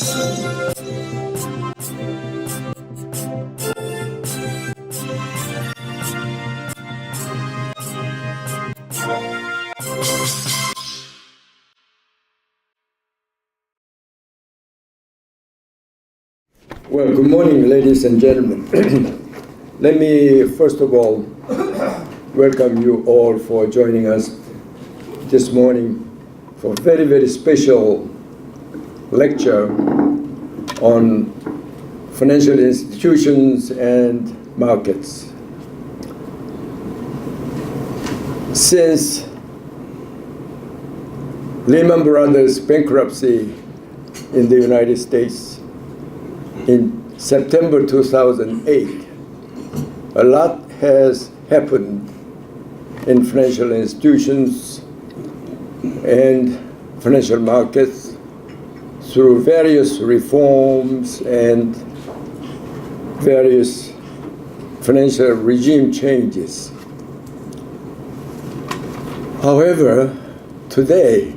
Well, good morning, ladies and gentlemen. Let me first of all welcome you all for joining us this morning for a very, very special lecture on financial institutions and markets. Since Lehman Brothers bankruptcy in the United States in September 2008, a lot has happened in financial institutions and financial markets through various reforms and various financial regime changes. However, today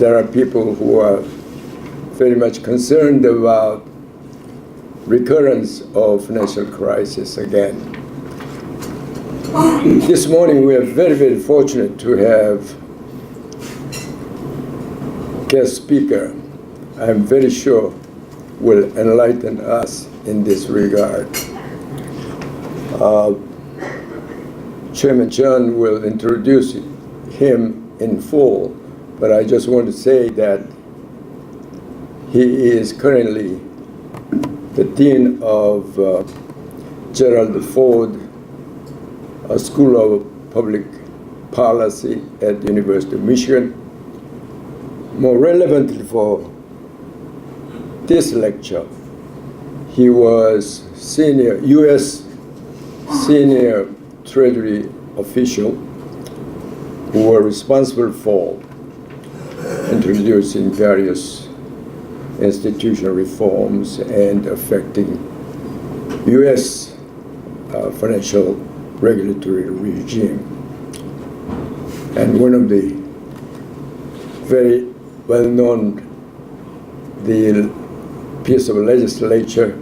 there are people who are very much concerned about recurrence of financial crisis again. This morning we are very, very fortunate to have guest speaker I'm very sure will enlighten us in this regard. Chairman John will introduce him in full, but I just want to say that he is currently the Dean of Gerald Ford School of Public Policy at the University of Michigan. More relevantly for this lecture, he was U.S. senior Treasury official who were responsible for introducing various institutional reforms and affecting U.S. Financial regulatory regime. And one of the very well-known piece of legislature,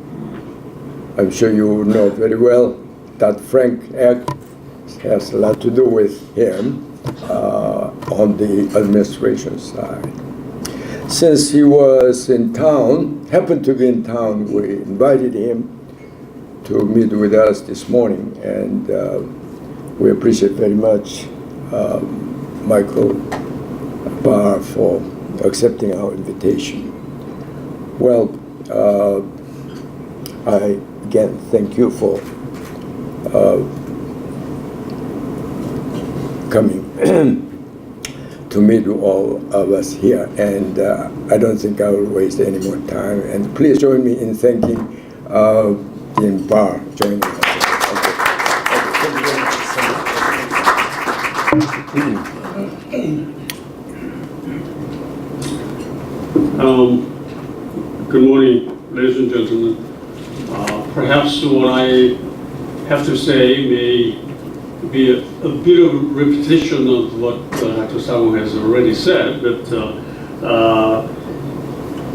I'm sure you know very well, Dodd-Frank Act has a lot to do with him on the administration side. Since he was in town, happened to be in town, we invited him to meet with us this morning, and we appreciate very much Michael Barr for accepting our invitation. Well, I again thank you for coming to meet all of us here, and I don't think I will waste any more time. And please join me in thanking Dean Barr joining us. Good morning, ladies and gentlemen. Perhaps what I have to say may be a bit of a repetition of what Dr. Samu has already said, but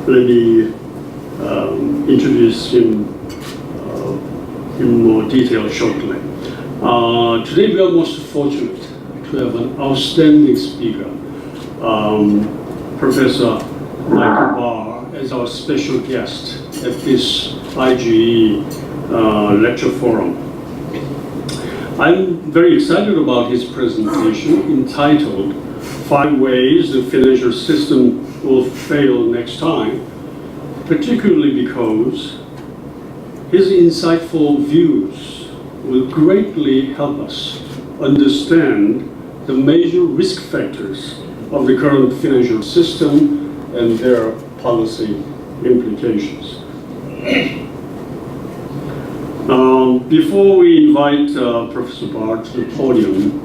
let me introduce him in more detail shortly. Today we are most fortunate to have an outstanding speaker, Professor Michael Barr, as our special guest at this IGE lecture forum. I'm very excited about his presentation entitled 5 Ways the Financial System Will Fail Next Time, particularly because his insightful views will greatly help us understand the major risk factors of the current financial system and their policy implications. Before we invite Professor Barr to the podium,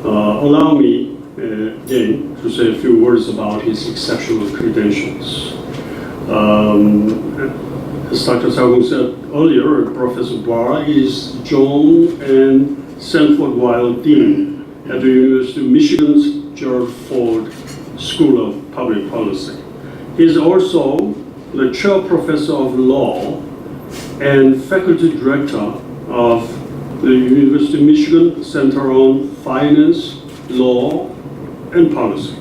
allow me again to say a few words about his exceptional credentials. As Dr. Sagung said earlier, Professor Barr is John and Sanford Weill Dean at the University of Michigan's Gerald Ford School of Public Policy. He is also the chair professor of law and faculty director of the University of Michigan Center on Finance, Law, and Policy.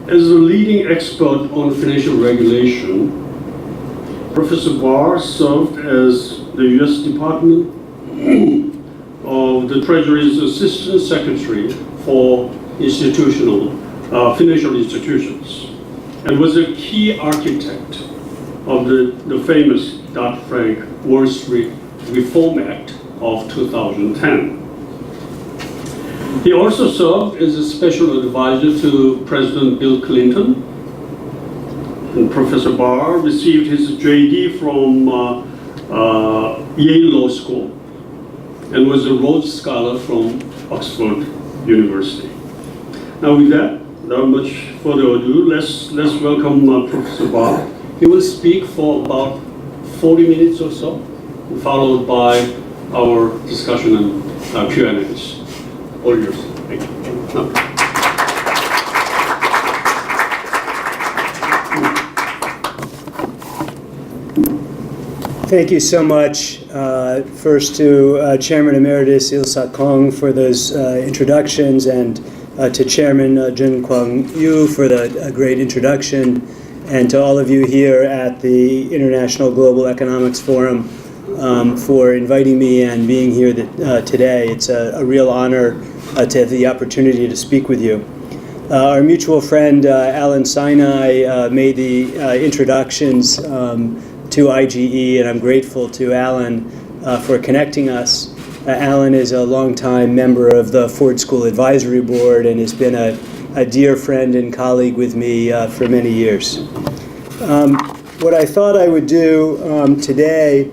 As a leading expert on financial regulation, Professor Barr served as the U.S. Department of the Treasury's Assistant Secretary for financial institutions, and was a key architect of the famous Dodd-Frank Wall Street Reform Act of 2010. He also served as a special advisor to President Bill Clinton. And Professor Barr received his JD from Yale Law School and was a Rhodes Scholar from Oxford University. Now with that, without much further ado, let's welcome Professor Barr. He will speak for about 40 minutes or so, followed by our discussion and Q&As. All yours. Thank you. Thank you so much, first to Chairman Emeritus Il-Sat Kong for those introductions, and to Chairman Jun Kwang Yu for the great introduction, and to all of you here at the International Global Economics Forum for inviting me and being here today. It's a real honor to have the opportunity to speak with you. Our mutual friend Alan Sinai made the introductions to IGE, and I'm grateful to Alan for connecting us. Alan is a longtime member of the Ford School Advisory Board and has been a dear friend and colleague with me for many years. What I thought I would do today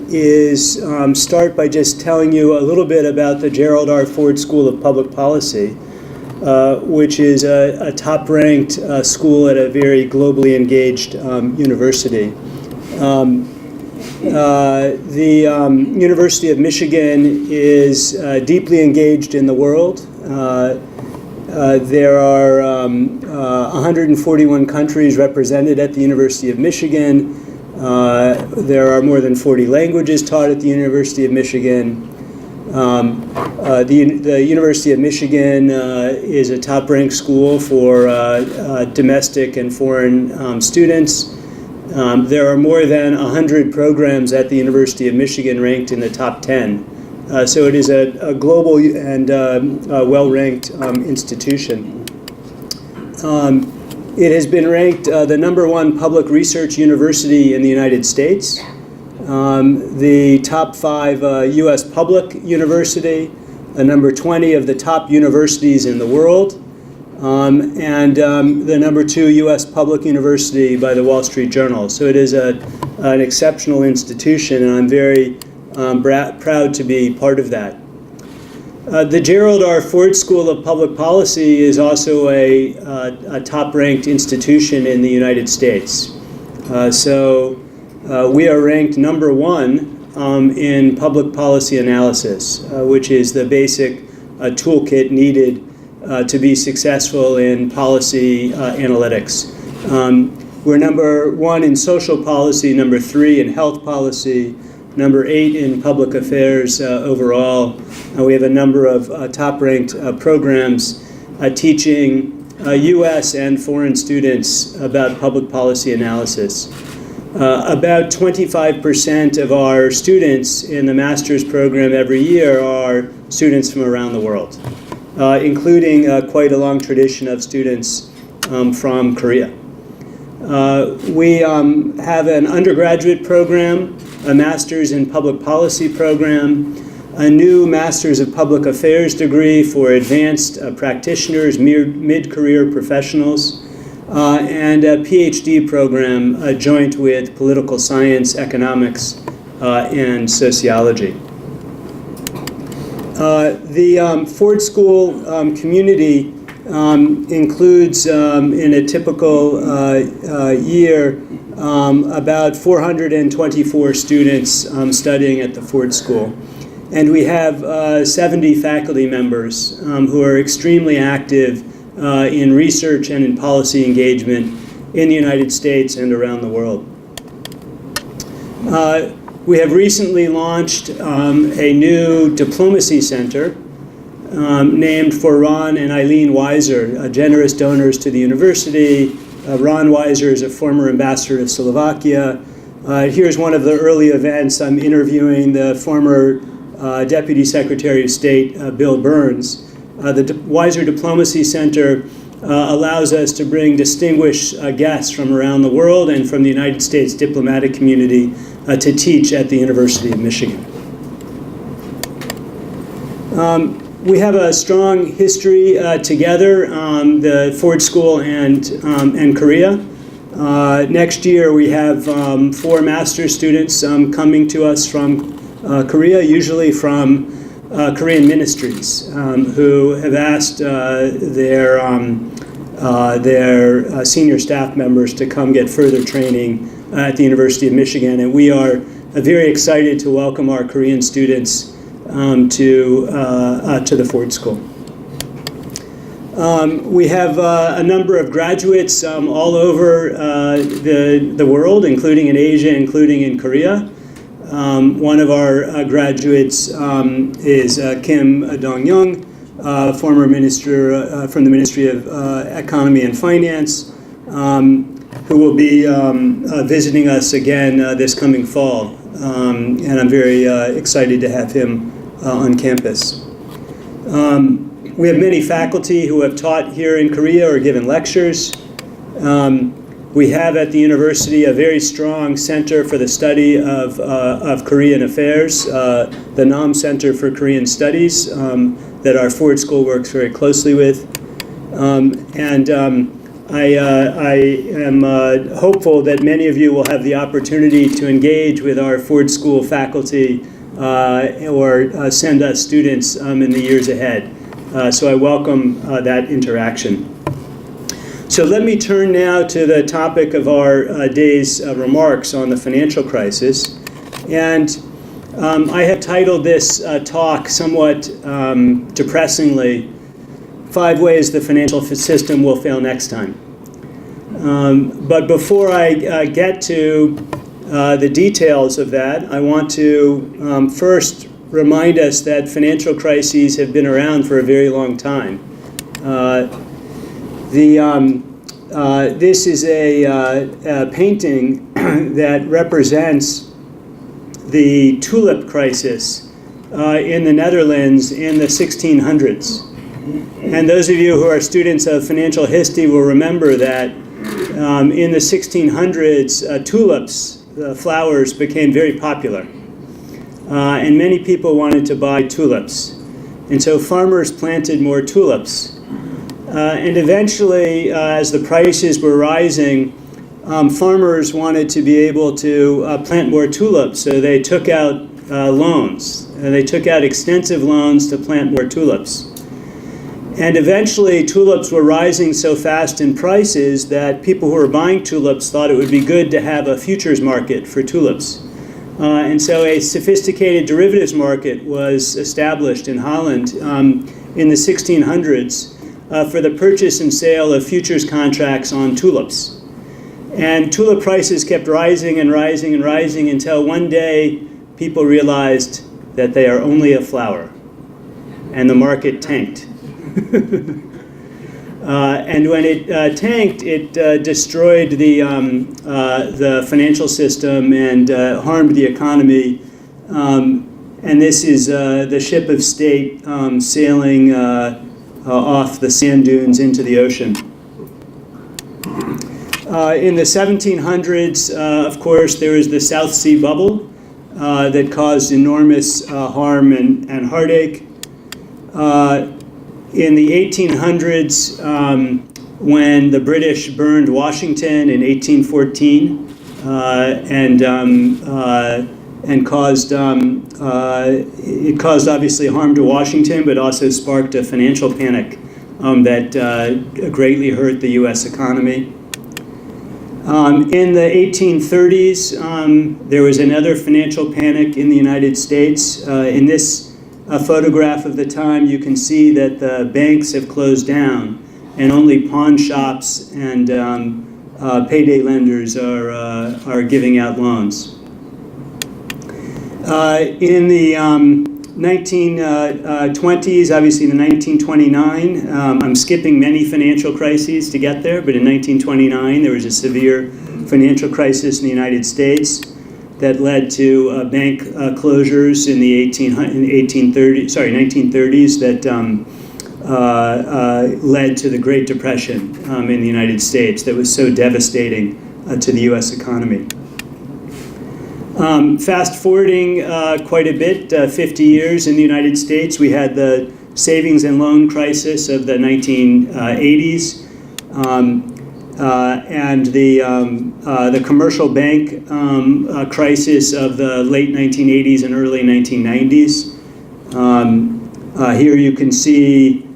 is start by just telling you a little bit about the Gerald R. Ford School of Public Policy, which is a top-ranked school at a very globally engaged university. The University of Michigan is deeply engaged in the world. There are 141 countries represented at the University of Michigan. There are more than 40 languages taught at the University of Michigan. The University of Michigan is a top-ranked school for domestic and foreign students. There are more than 100 programs at the University of Michigan ranked in the top 10. So it is a global and well-ranked institution. It has been ranked the #1 public research university in the United States, the top 5 U.S. public university, number 20 of the top universities in the world, and the #2 U.S. public university by the Wall Street Journal. So it is an exceptional institution, and I'm very proud to be part of that. The Gerald R. Ford School of Public Policy is also a top-ranked institution in the United States. So we are ranked #1 in public policy analysis, which is the basic toolkit needed to be successful in policy analytics. We're #1 in social policy, #3 in health policy, #8 in public affairs overall. We have a number of top-ranked programs teaching U.S. and foreign students about public policy analysis. About 25% of our students in the master's program every year are students from around the world, including quite a long tradition of students from Korea. We have an undergraduate program, a master's in public policy program, a new master's of public affairs degree for advanced practitioners, mid-career professionals, and a PhD program joint with political science, economics, and sociology. The Ford School community includes, in a typical year, about 424 students studying at the Ford School. And we have 70 faculty members who are extremely active in research and in policy engagement in the United States and around the world. We have recently launched a new diplomacy center named for Ron and Eileen Weiser, generous donors to the university. Ron Weiser is a former ambassador of Slovakia. Here's one of the early events. I'm interviewing the former Deputy Secretary of State, Bill Burns. The Weiser Diplomacy Center allows us to bring distinguished guests from around the world and from the United States diplomatic community to teach at the University of Michigan. We have a strong history together, the Ford School and Korea. Next year we have 4 master's students coming to us from Korea, usually from Korean ministries, who have asked their senior staff members to come get further training at the University of Michigan. And we are very excited to welcome our Korean students to the Ford School. We have a number of graduates all over the world, including in Asia, including in Korea. One of our graduates is Kim Dong-young, former minister from the Ministry of Economy and Finance, who will be visiting us again this coming fall. And I'm very excited to have him on campus. We have many faculty who have taught here in Korea or given lectures. We have at the university a very strong center for the study of Korean affairs, the Nam Center for Korean Studies, that our Ford School works very closely with. I am hopeful that many of you will have the opportunity to engage with our Ford School faculty or send us students in the years ahead. So I welcome that interaction. So let me turn now to the topic of our day's remarks on the financial crisis. And I have titled this talk somewhat depressingly, 5 Ways the Financial System Will Fail Next Time. But before I get to the details of that, I want to first remind us that financial crises have been around for a very long time. This is a painting that represents the tulip crisis in the Netherlands in the 1600s. And those of you who are students of financial history will remember that in the 1600s, tulips, flowers, became very popular. And many people wanted to buy tulips. And so farmers planted more tulips. And eventually, as the prices were rising, farmers wanted to be able to plant more tulips. So they took out loans. And they took out extensive loans to plant more tulips. And eventually, tulips were rising so fast in prices that people who were buying tulips thought it would be good to have a futures market for tulips. And so a sophisticated derivatives market was established in Holland in the 1600s for the purchase and sale of futures contracts on tulips. And tulip prices kept rising and rising and rising until one day people realized that they are only a flower, and the market tanked. And when it tanked, it destroyed the financial system and harmed the economy. And this is the ship of state sailing off the sand dunes into the ocean. In the 1700s, of course, there was the South Sea bubble that caused enormous harm and heartache. In the 1800s, when the British burned Washington in 1814 and caused it caused obviously harm to Washington, but also sparked a financial panic that greatly hurt the U.S. economy. In the 1830s, there was another financial panic in the United States. In this photograph of the time, you can see that the banks have closed down, and only pawn shops and payday lenders are giving out loans. In the 1920s, obviously in 1929, I'm skipping many financial crises to get there, but in 1929 there was a severe financial crisis in the United States that led to bank closures in the 1930s that led to the Great Depression in the United States that was so devastating to the U.S. economy. Fast forwarding quite a bit, 50 years in the United States, we had the savings and loan crisis of the 1980s and the commercial bank crisis of the late 1980s and early 1990s. Here you can see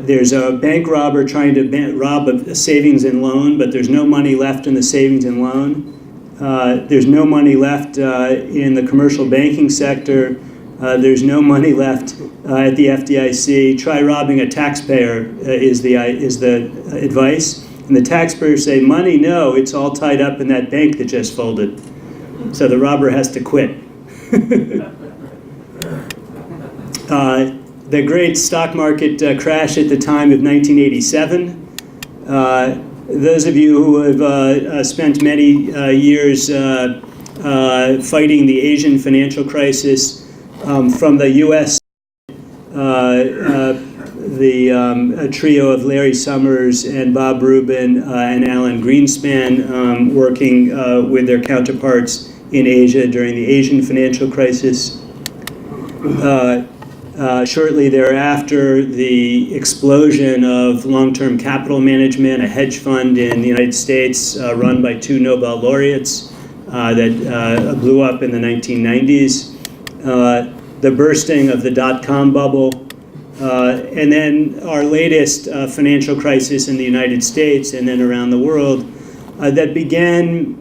there's a bank robber trying to rob a savings and loan, but there's no money left in the savings and loan. There's no money left in the commercial banking sector. There's no money left at the FDIC. Try robbing a taxpayer is the advice. And the taxpayers say, money, no, it's all tied up in that bank that just folded. So the robber has to quit. The great stock market crash at the time of 1987. Those of you who have spent many years fighting the Asian financial crisis from the U.S., the trio of Larry Summers and Bob Rubin and Alan Greenspan working with their counterparts in Asia during the Asian financial crisis. Shortly thereafter, the explosion of long-term capital management, a hedge fund in the United States run by two Nobel laureates that blew up in the 1990s, the bursting of the dot-com bubble, and then our latest financial crisis in the United States and then around the world that began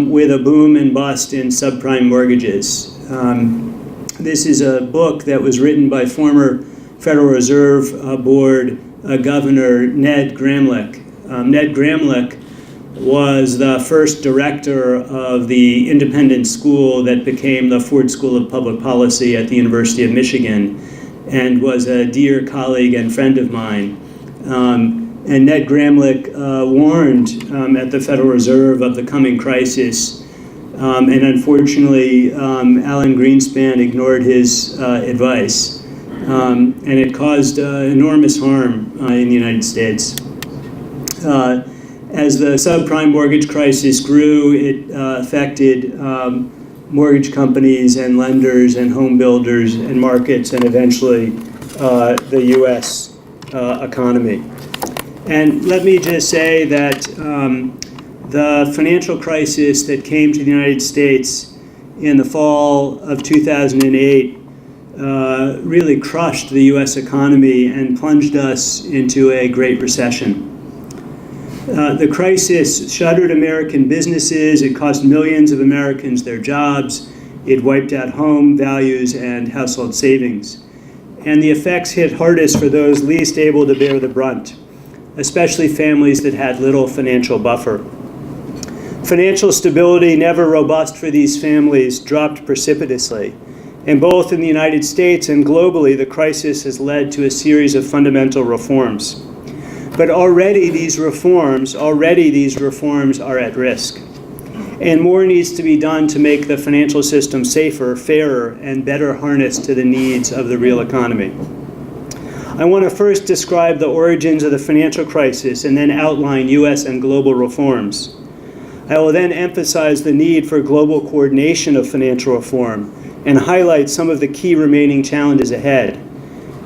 with a boom and bust in subprime mortgages. This is a book that was written by former Federal Reserve Board Governor Ned Gramlich. Ned Gramlich was the first director of the independent school that became the Ford School of Public Policy at the University of Michigan and was a dear colleague and friend of mine. And Ned Gramlich warned at the Federal Reserve of the coming crisis. And unfortunately, Alan Greenspan ignored his advice, and it caused enormous harm in the United States. As the subprime mortgage crisis grew, it affected mortgage companies and lenders and home builders and markets and eventually the U.S. economy. And let me just say that the financial crisis that came to the United States in the fall of 2008 really crushed the U.S. economy and plunged us into a Great Recession. The crisis shuttered American businesses. It cost millions of Americans their jobs. It wiped out home values and household savings. And the effects hit hardest for those least able to bear the brunt, especially families that had little financial buffer. Financial stability, never robust for these families, dropped precipitously. And both in the United States and globally, the crisis has led to a series of fundamental reforms. But already these reforms are at risk. And more needs to be done to make the financial system safer, fairer, and better harnessed to the needs of the real economy. I want to first describe the origins of the financial crisis and then outline U.S. and global reforms. I will then emphasize the need for global coordination of financial reform and highlight some of the key remaining challenges ahead.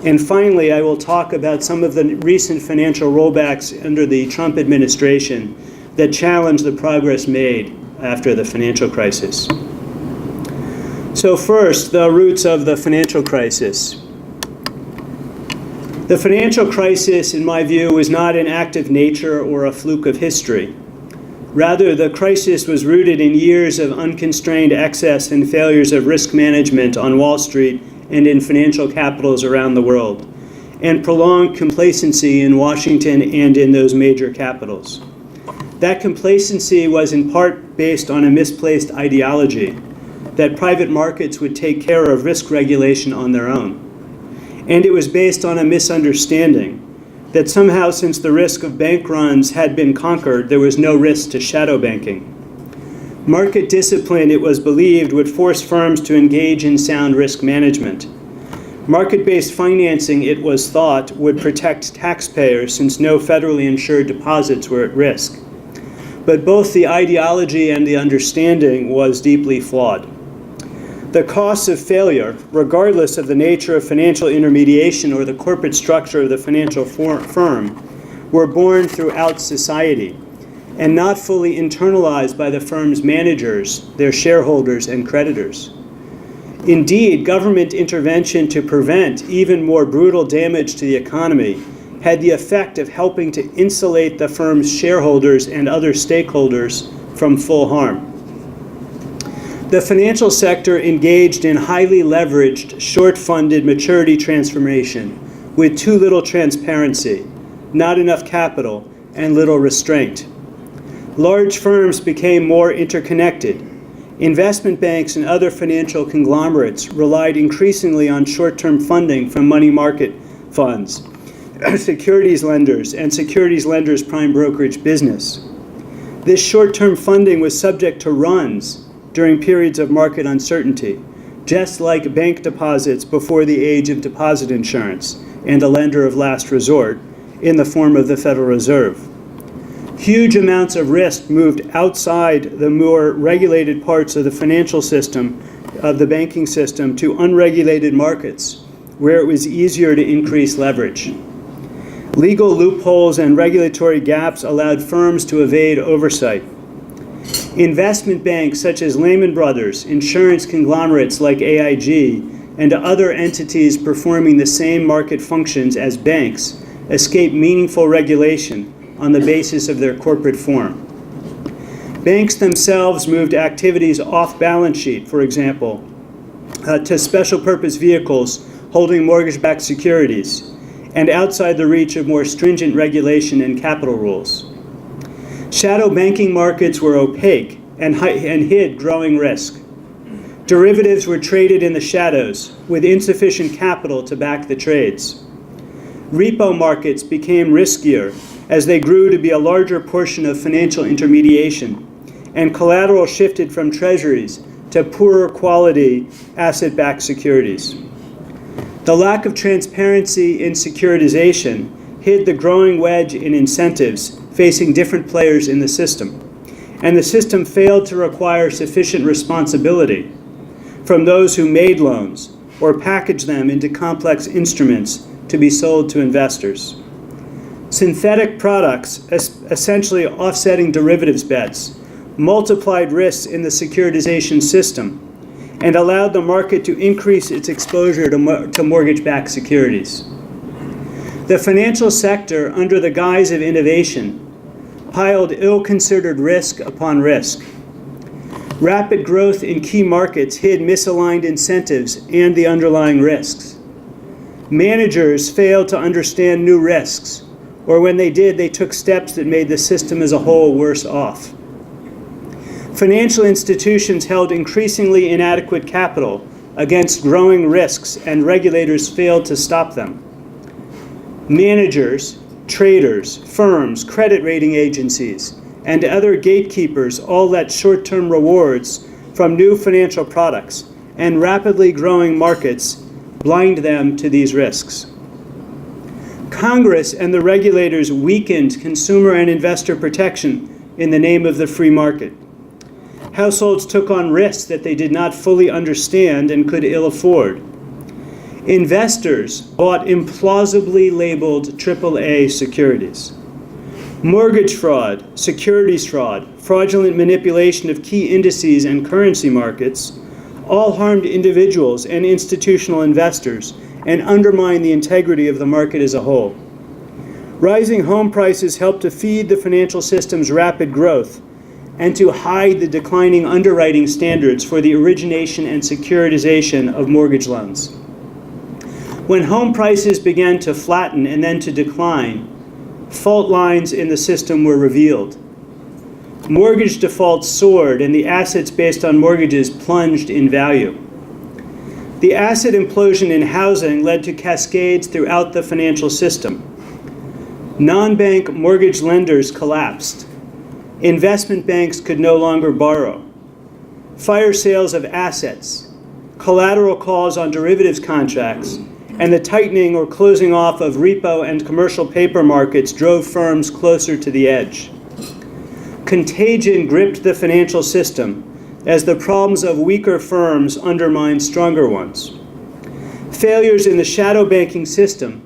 And finally, I will talk about some of the recent financial rollbacks under the Trump administration that challenge the progress made after the financial crisis. So first, the roots of the financial crisis. The financial crisis, in my view, was not an act of nature or a fluke of history. Rather, the crisis was rooted in years of unconstrained excess and failures of risk management on Wall Street and in financial capitals around the world. and prolonged complacency in Washington and in those major capitals. That complacency was in part based on a misplaced ideology that private markets would take care of risk regulation on their own. And it was based on a misunderstanding that somehow, since the risk of bank runs had been conquered, there was no risk to shadow banking. Market discipline, it was believed, would force firms to engage in sound risk management. Market-based financing, it was thought, would protect taxpayers since no federally insured deposits were at risk. But both the ideology and the understanding was deeply flawed. The costs of failure, regardless of the nature of financial intermediation or the corporate structure of the financial firm, were borne throughout society and not fully internalized by the firm's managers, their shareholders, and creditors. Indeed, government intervention to prevent even more brutal damage to the economy had the effect of helping to insulate the firm's shareholders and other stakeholders from full harm. The financial sector engaged in highly leveraged, short-funded maturity transformation with too little transparency, not enough capital, and little restraint. Large firms became more interconnected. Investment banks and other financial conglomerates relied increasingly on short-term funding from money market funds, securities lenders, and securities lenders' prime brokerage business. This short-term funding was subject to runs during periods of market uncertainty, just like bank deposits before the age of deposit insurance and a lender of last resort in the form of the Federal Reserve. Huge amounts of risk moved outside the more regulated parts of the financial system, of the banking system, to unregulated markets, where it was easier to increase leverage. Legal loopholes and regulatory gaps allowed firms to evade oversight. Investment banks such as Lehman Brothers, insurance conglomerates like AIG, and other entities performing the same market functions as banks escaped meaningful regulation on the basis of their corporate form. Banks themselves moved activities off balance sheet, for example, to special purpose vehicles holding mortgage-backed securities, and outside the reach of more stringent regulation and capital rules. Shadow banking markets were opaque and hid growing risk. Derivatives were traded in the shadows with insufficient capital to back the trades. Repo markets became riskier as they grew to be a larger portion of financial intermediation, and collateral shifted from treasuries to poorer quality asset-backed securities. The lack of transparency in securitization hid the growing wedge in incentives facing different players in the system, and the system failed to require sufficient responsibility from those who made loans or packaged them into complex instruments to be sold to investors. Synthetic products, essentially offsetting derivatives bets, multiplied risks in the securitization system and allowed the market to increase its exposure to mortgage-backed securities. The financial sector, under the guise of innovation, piled ill-considered risk upon risk. Rapid growth in key markets hid misaligned incentives and the underlying risks. Managers failed to understand new risks, or when they did, they took steps that made the system as a whole worse off. Financial institutions held increasingly inadequate capital against growing risks, and regulators failed to stop them. Managers, traders, firms, credit rating agencies, and other gatekeepers all let short-term rewards from new financial products and rapidly growing markets blind them to these risks. Congress and the regulators weakened consumer and investor protection in the name of the free market. Households took on risks that they did not fully understand and could ill afford. Investors bought implausibly labeled AAA securities. Mortgage fraud, securities fraud, fraudulent manipulation of key indices and currency markets all harmed individuals and institutional investors and undermined the integrity of the market as a whole. Rising home prices helped to feed the financial system's rapid growth and to hide the declining underwriting standards for the origination and securitization of mortgage loans. When home prices began to flatten and then to decline, fault lines in the system were revealed. Mortgage defaults soared and the assets based on mortgages plunged in value. The asset implosion in housing led to cascades throughout the financial system. Non-bank mortgage lenders collapsed. Investment banks could no longer borrow. Fire sales of assets, collateral calls on derivatives contracts, and the tightening or closing off of repo and commercial paper markets drove firms closer to the edge. Contagion gripped the financial system as the problems of weaker firms undermined stronger ones. Failures in the shadow banking system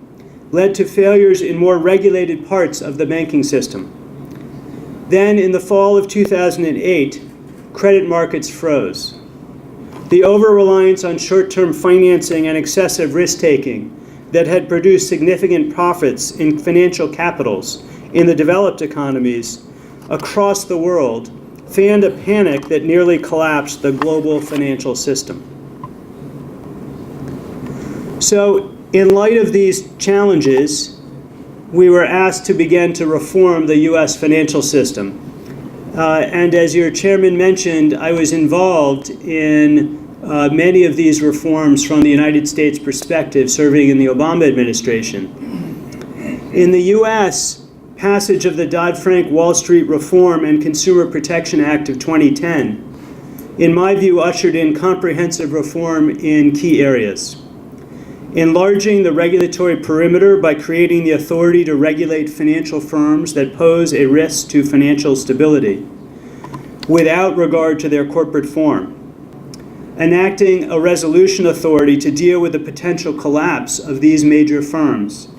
led to failures in more regulated parts of the banking system. Then, in the fall of 2008, credit markets froze. The over-reliance on short-term financing and excessive risk-taking that had produced significant profits in financial capitals in the developed economies across the world fanned a panic that nearly collapsed the global financial system. So, in light of these challenges, we were asked to begin to reform the U.S. financial system. And as your chairman mentioned, I was involved in many of these reforms from the United States perspective, serving in the Obama administration. In the U.S., passage of the Dodd-Frank Wall Street Reform and Consumer Protection Act of 2010, in my view, ushered in comprehensive reform in key areas. Enlarging the regulatory perimeter by creating the authority to regulate financial firms that pose a risk to financial stability, without regard to their corporate form. Enacting a resolution authority to deal with the potential collapse of these major firms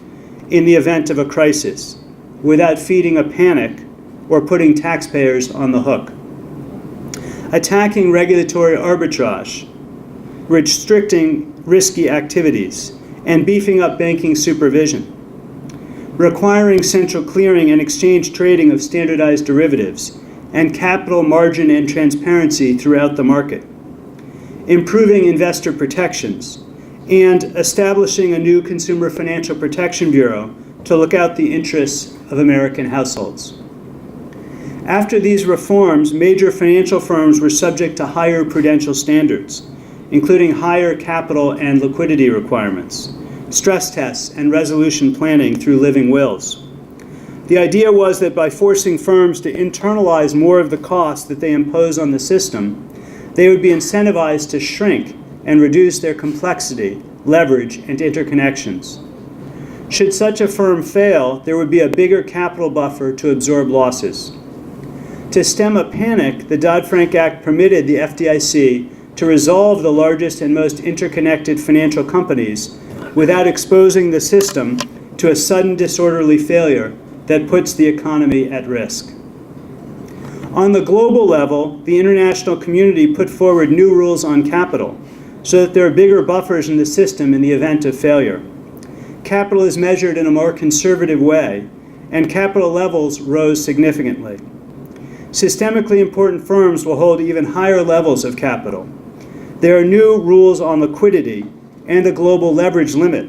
in the event of a crisis, without feeding a panic or putting taxpayers on the hook. Attacking regulatory arbitrage, restricting risky activities, and beefing up banking supervision. Requiring central clearing and exchange trading of standardized derivatives, and capital margin and transparency throughout the market. Improving investor protections, and establishing a new Consumer Financial Protection Bureau to look out the interests of American households. After these reforms, major financial firms were subject to higher prudential standards, including higher capital and liquidity requirements, stress tests, and resolution planning through living wills. The idea was that by forcing firms to internalize more of the costs that they impose on the system, they would be incentivized to shrink and reduce their complexity, leverage, and interconnections. Should such a firm fail, there would be a bigger capital buffer to absorb losses. To stem a panic, the Dodd-Frank Act permitted the FDIC to resolve the largest and most interconnected financial companies without exposing the system to a sudden disorderly failure that puts the economy at risk. On the global level, the international community put forward new rules on capital so that there are bigger buffers in the system in the event of failure. Capital is measured in a more conservative way, and capital levels rose significantly. Systemically important firms will hold even higher levels of capital. There are new rules on liquidity and a global leverage limit.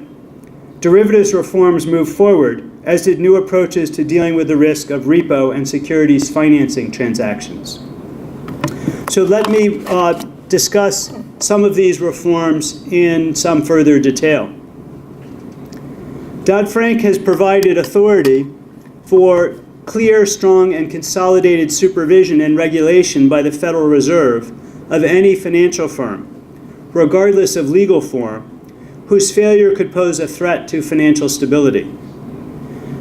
Derivatives reforms move forward, as did new approaches to dealing with the risk of repo and securities financing transactions. So let me discuss some of these reforms in some further detail. Dodd-Frank has provided authority for clear, strong, and consolidated supervision and regulation by the Federal Reserve of any financial firm, regardless of legal form, whose failure could pose a threat to financial stability.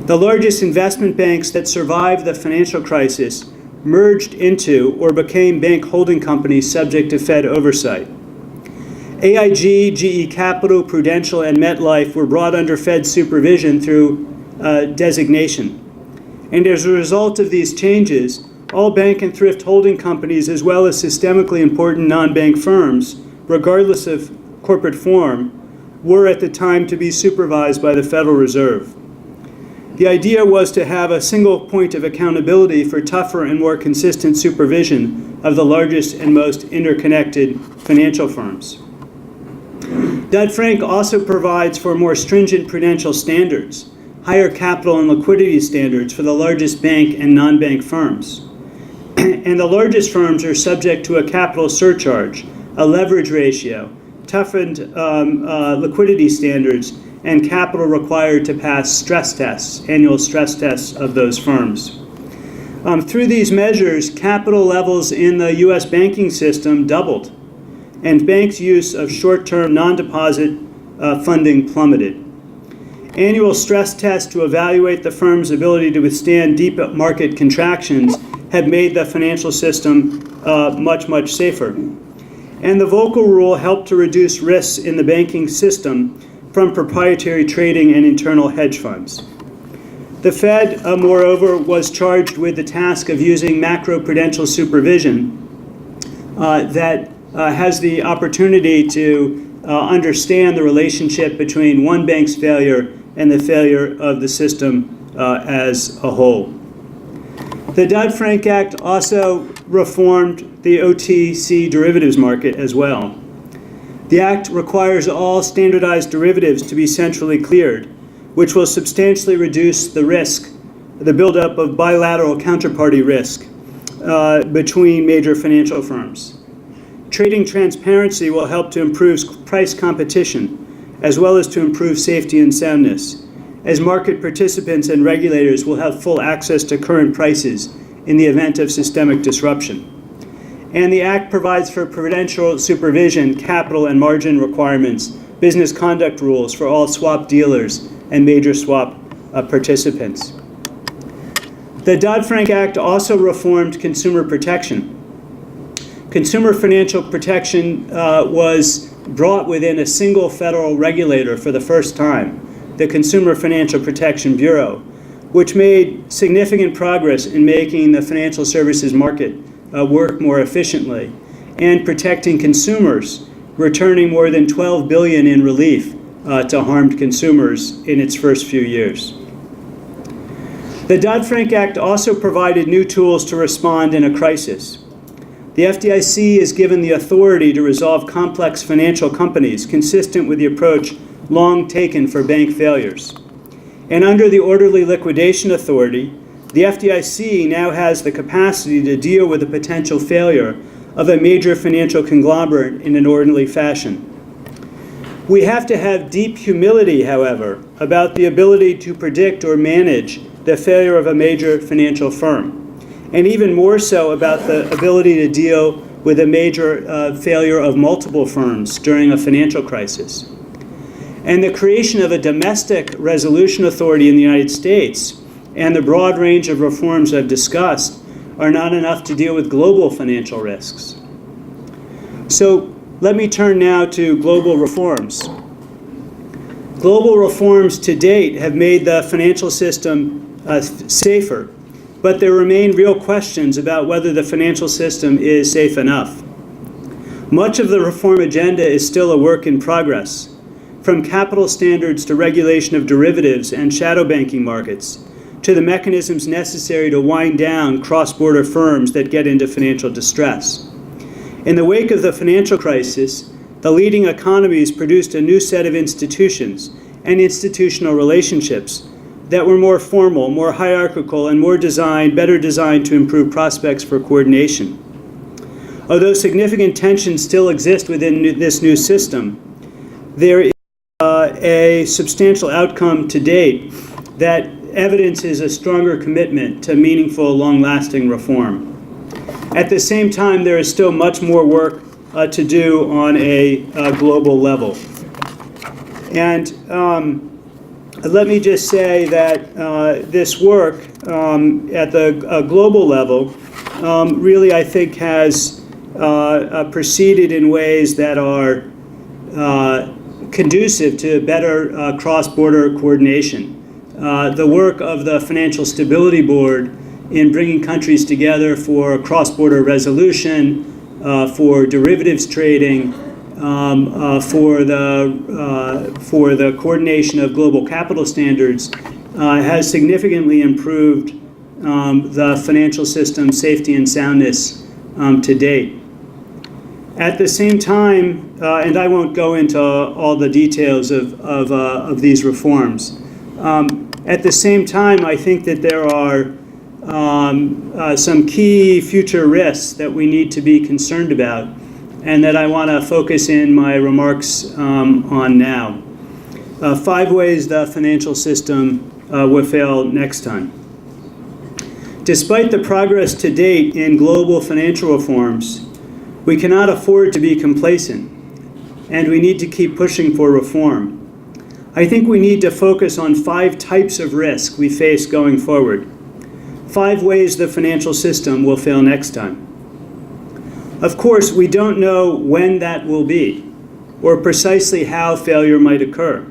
The largest investment banks that survived the financial crisis merged into or became bank holding companies subject to Fed oversight. AIG, GE Capital, Prudential, and MetLife were brought under Fed supervision through designation. And as a result of these changes, all bank and thrift holding companies, as well as systemically important non-bank firms, regardless of corporate form, were at the time to be supervised by the Federal Reserve. The idea was to have a single point of accountability for tougher and more consistent supervision of the largest and most interconnected financial firms. Dodd-Frank also provides for more stringent prudential standards, higher capital and liquidity standards for the largest bank and non-bank firms. And the largest firms are subject to a capital surcharge, a leverage ratio, toughened liquidity standards, and capital required to pass stress tests, annual stress tests of those firms. Through these measures, capital levels in the U.S. banking system doubled, and banks' use of short-term non-deposit funding plummeted. Annual stress tests to evaluate the firm's ability to withstand deep market contractions have made the financial system much, much safer. And the Volcker Rule helped to reduce risks in the banking system from proprietary trading and internal hedge funds. The Fed, moreover, was charged with the task of using macroprudential supervision that has the opportunity to understand the relationship between one bank's failure and the failure of the system as a whole. The Dodd-Frank Act also reformed the OTC derivatives market as well. The Act requires all standardized derivatives to be centrally cleared, which will substantially reduce the risk, the buildup of bilateral counterparty risk between major financial firms. Trading transparency will help to improve price competition, as well as to improve safety and soundness, as market participants and regulators will have full access to current prices in the event of systemic disruption. And the Act provides for prudential supervision, capital and margin requirements, business conduct rules for all swap dealers and major swap participants. The Dodd-Frank Act also reformed consumer protection. Consumer financial protection was brought within a single federal regulator for the first time, the Consumer Financial Protection Bureau, which made significant progress in making the financial services market work more efficiently and protecting consumers, returning more than $12 billion in relief to harmed consumers in its first few years. The Dodd-Frank Act also provided new tools to respond in a crisis. The FDIC is given the authority to resolve complex financial companies consistent with the approach long taken for bank failures. And under the Orderly Liquidation Authority, the FDIC now has the capacity to deal with the potential failure of a major financial conglomerate in an orderly fashion. We have to have deep humility, however, about the ability to predict or manage the failure of a major financial firm, and even more so about the ability to deal with a major failure of multiple firms during a financial crisis. And the creation of a domestic resolution authority in the United States and the broad range of reforms I've discussed are not enough to deal with global financial risks. So let me turn now to global reforms. Global reforms to date have made the financial system safer, but there remain real questions about whether the financial system is safe enough. Much of the reform agenda is still a work in progress, from capital standards to regulation of derivatives and shadow banking markets, to the mechanisms necessary to wind down cross-border firms that get into financial distress. In the wake of the financial crisis, the leading economies produced a new set of institutions and institutional relationships that were more formal, more hierarchical, and better designed to improve prospects for coordination. Although significant tensions still exist within this new system, there is a substantial outcome to date that evidences a stronger commitment to meaningful, long-lasting reform. At the same time, there is still much more work to do on a global level. And let me just say that this work at the global level really, I think, has proceeded in ways that are conducive to better cross-border coordination. The work of the Financial Stability Board in bringing countries together for cross-border resolution, for derivatives trading, for the coordination of global capital standards has significantly improved the financial system's safety and soundness to date. At the same time, and I won't go into all the details of these reforms, at the same time, I think that there are some key future risks that we need to be concerned about and that I want to focus in my remarks on now. 5 ways the financial system will fail next time. Despite the progress to date in global financial reforms, we cannot afford to be complacent, and we need to keep pushing for reform. I think we need to focus on 5 types of risk we face going forward. 5 ways the financial system will fail next time. Of course, we don't know when that will be, or precisely how failure might occur.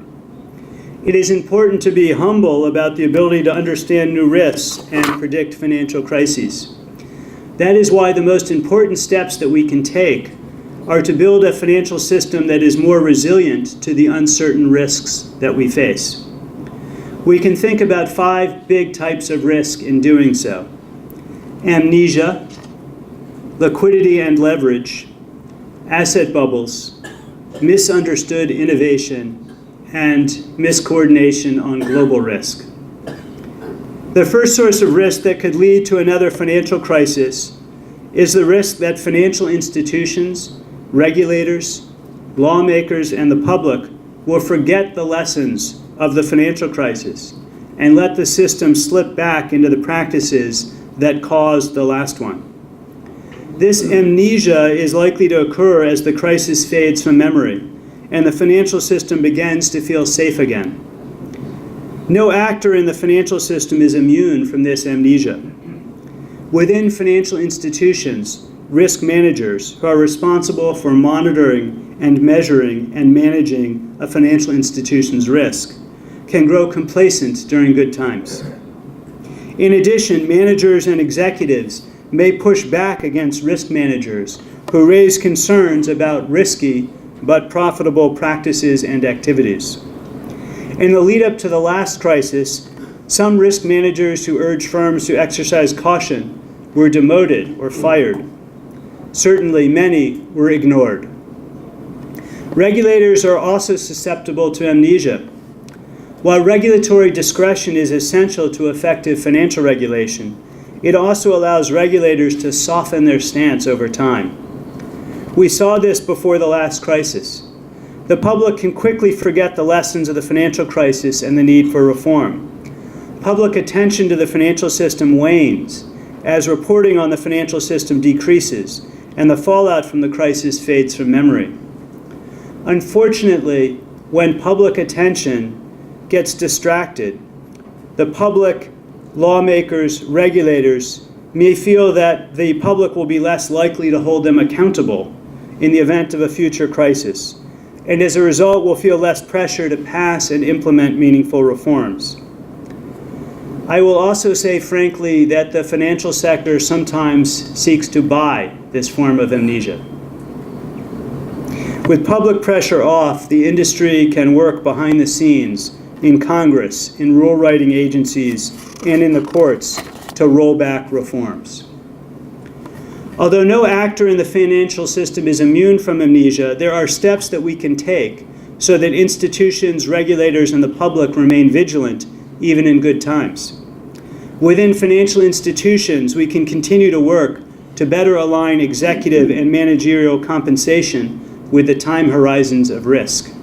It is important to be humble about the ability to understand new risks and predict financial crises. That is why the most important steps that we can take are to build a financial system that is more resilient to the uncertain risks that we face. We can think about 5 big types of risk in doing so: amnesia, liquidity and leverage, asset bubbles, misunderstood innovation, and miscoordination on global risk. The first source of risk that could lead to another financial crisis is the risk that financial institutions, regulators, lawmakers, and the public will forget the lessons of the financial crisis and let the system slip back into the practices that caused the last one. This amnesia is likely to occur as the crisis fades from memory and the financial system begins to feel safe again. No actor in the financial system is immune from this amnesia. Within financial institutions, risk managers who are responsible for monitoring and measuring and managing a financial institution's risk can grow complacent during good times. In addition, managers and executives may push back against risk managers who raise concerns about risky but profitable practices and activities. In the lead up to the last crisis, some risk managers who urged firms to exercise caution were demoted or fired. Certainly, many were ignored. Regulators are also susceptible to amnesia. While regulatory discretion is essential to effective financial regulation, it also allows regulators to soften their stance over time. We saw this before the last crisis. The public can quickly forget the lessons of the financial crisis and the need for reform. Public attention to the financial system wanes as reporting on the financial system decreases and the fallout from the crisis fades from memory. Unfortunately, when public attention gets distracted, the public, lawmakers, regulators may feel that the public will be less likely to hold them accountable in the event of a future crisis, and as a result will feel less pressure to pass and implement meaningful reforms. I will also say frankly that the financial sector sometimes seeks to buy this form of amnesia. With public pressure off, the industry can work behind the scenes in Congress, in rule writing agencies, and in the courts to roll back reforms. Although no actor in the financial system is immune from amnesia, there are steps that we can take so that institutions, regulators, and the public remain vigilant even in good times. Within financial institutions, we can continue to work to better align executive and managerial compensation with the time horizons of risk.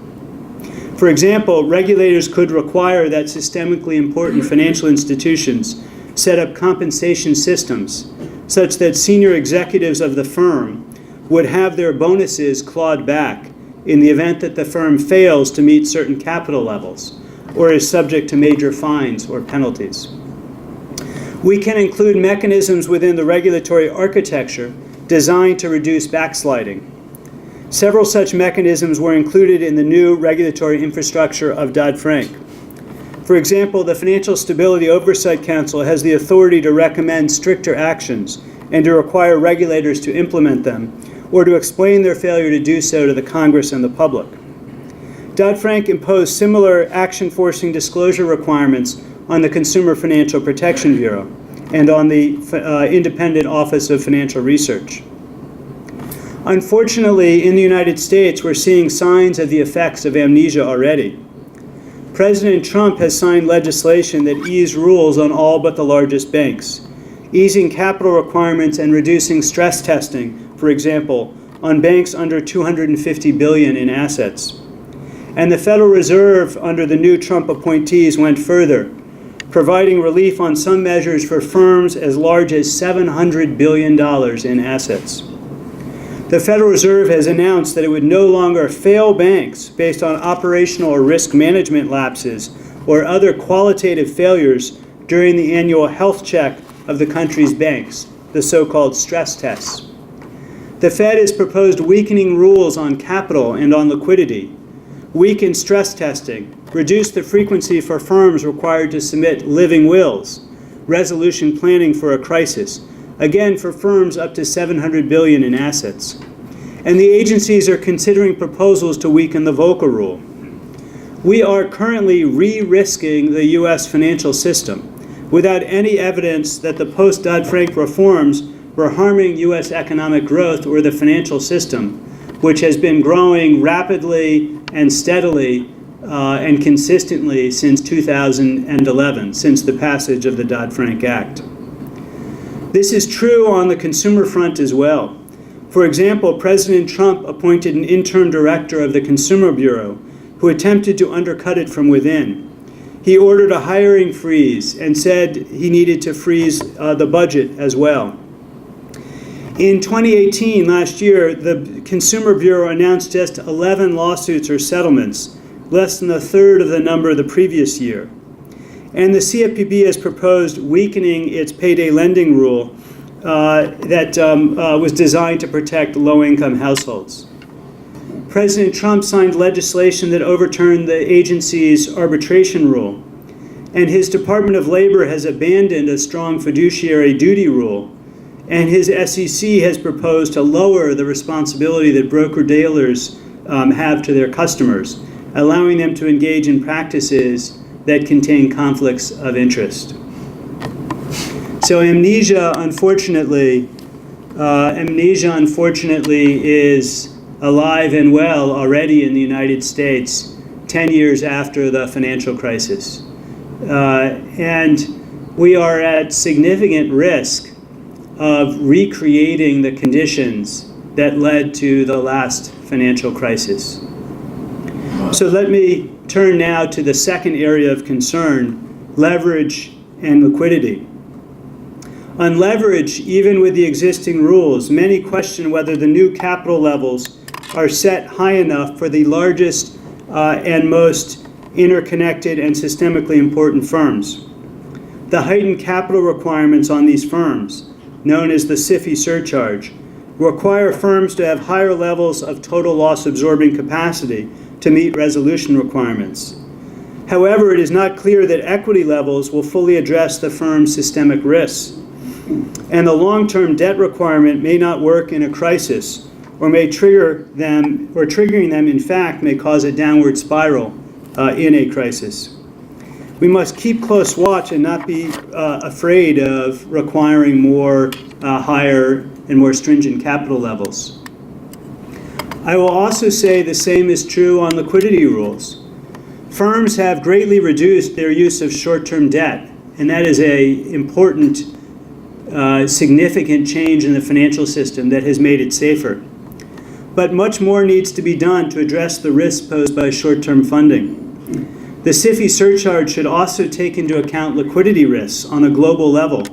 For example, regulators could require that systemically important financial institutions set up compensation systems such that senior executives of the firm would have their bonuses clawed back in the event that the firm fails to meet certain capital levels or is subject to major fines or penalties. We can include mechanisms within the regulatory architecture designed to reduce backsliding. Several such mechanisms were included in the new regulatory infrastructure of Dodd-Frank. For example, the Financial Stability Oversight Council has the authority to recommend stricter actions and to require regulators to implement them or to explain their failure to do so to the Congress and the public. Dodd-Frank imposed similar action-forcing disclosure requirements on the Consumer Financial Protection Bureau and on the Independent Office of Financial Research. Unfortunately, in the United States, we're seeing signs of the effects of amnesia already. President Trump has signed legislation that eased rules on all but the largest banks, easing capital requirements and reducing stress testing, for example, on banks under $250 billion in assets. And the Federal Reserve, under the new Trump appointees, went further, providing relief on some measures for firms as large as $700 billion in assets. The Federal Reserve has announced that it would no longer fail banks based on operational or risk management lapses or other qualitative failures during the annual health check of the country's banks, the so-called stress tests. The Fed has proposed weakening rules on capital and on liquidity, weaken stress testing, reduce the frequency for firms required to submit living wills, resolution planning for a crisis, again for firms up to $700 billion in assets. And the agencies are considering proposals to weaken the Volcker Rule. We are currently re-risking the U.S. financial system without any evidence that the post-Dodd-Frank reforms were harming U.S. economic growth or the financial system, which has been growing rapidly and steadily and consistently since 2011, since the passage of the Dodd-Frank Act. This is true on the consumer front as well. For example, President Trump appointed an interim director of the Consumer Bureau who attempted to undercut it from within. He ordered a hiring freeze and said he needed to freeze the budget as well. In 2018, last year, the Consumer Bureau announced just 11 lawsuits or settlements, less than a third of the number the previous year. And the CFPB has proposed weakening its payday lending rule that was designed to protect low-income households. President Trump signed legislation that overturned the agency's arbitration rule, and his Department of Labor has abandoned a strong fiduciary duty rule, and his SEC has proposed to lower the responsibility that broker-dealers have to their customers, allowing them to engage in practices that contain conflicts of interest. So amnesia, unfortunately, is alive and well already in the United States 10 years after the financial crisis. And we are at significant risk of recreating the conditions that led to the last financial crisis. So let me turn now to the second area of concern, leverage and liquidity. On leverage, even with the existing rules, many question whether the new capital levels are set high enough for the largest and most interconnected and systemically important firms. The heightened capital requirements on these firms, known as the SIFI surcharge, require firms to have higher levels of total loss absorbing capacity to meet resolution requirements. However, it is not clear that equity levels will fully address the firm's systemic risks. And the long-term debt requirement may not work in a crisis, or may trigger them, or triggering them, in fact, may cause a downward spiral in a crisis. We must keep close watch and not be afraid of requiring more higher and more stringent capital levels. I will also say the same is true on liquidity rules. Firms have greatly reduced their use of short-term debt, and that is an important, significant change in the financial system that has made it safer. But much more needs to be done to address the risks posed by short-term funding. The SIFI surcharge should also take into account liquidity risks on a global level.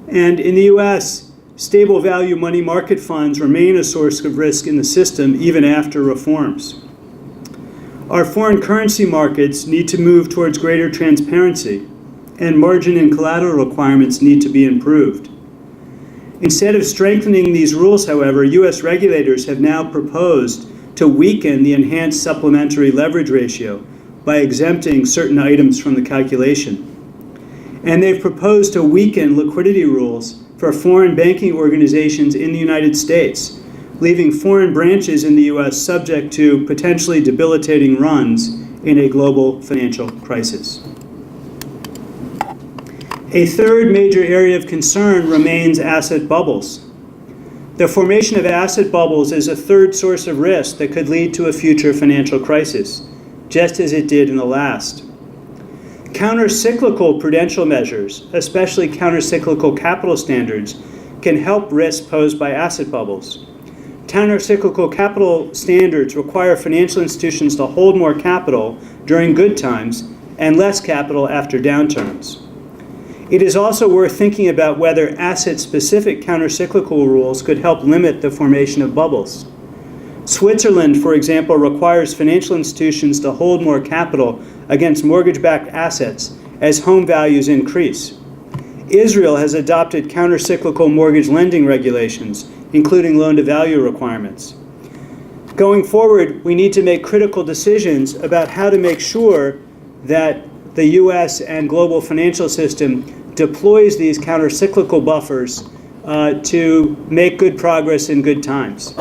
And in the U.S., stable value money market funds remain a source of risk in the system even after reforms. Our foreign currency markets need to move towards greater transparency, and margin and collateral requirements need to be improved. Instead of strengthening these rules, however, U.S. regulators have now proposed to weaken the enhanced supplementary leverage ratio by exempting certain items from the calculation. And they've proposed to weaken liquidity rules for foreign banking organizations in the United States, leaving foreign branches in the U.S. subject to potentially debilitating runs in a global financial crisis. A third major area of concern remains asset bubbles. The formation of asset bubbles is a third source of risk that could lead to a future financial crisis, just as it did in the last. Counter-cyclical prudential measures, especially counter-cyclical capital standards, can help risks posed by asset bubbles. Counter-cyclical capital standards require financial institutions to hold more capital during good times and less capital after downturns. It is also worth thinking about whether asset-specific counter-cyclical rules could help limit the formation of bubbles. Switzerland, for example, requires financial institutions to hold more capital against mortgage-backed assets as home values increase. Israel has adopted counter-cyclical mortgage lending regulations, including loan-to-value requirements. Going forward, we need to make critical decisions about how to make sure that the U.S. and global financial system deploys these counter-cyclical buffers to make good progress in good times.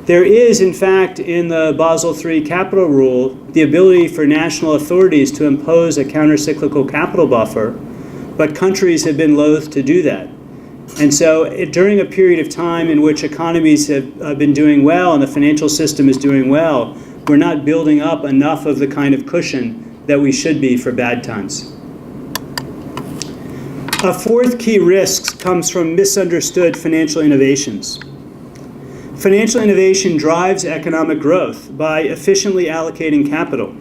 There is, in fact, in the Basel III capital rule, the ability for national authorities to impose a counter-cyclical capital buffer, but countries have been loath to do that. And so during a period of time in which economies have been doing well and the financial system is doing well, we're not building up enough of the kind of cushion that we should be for bad times. A fourth key risk comes from misunderstood financial innovations. Financial innovation drives economic growth by efficiently allocating capital.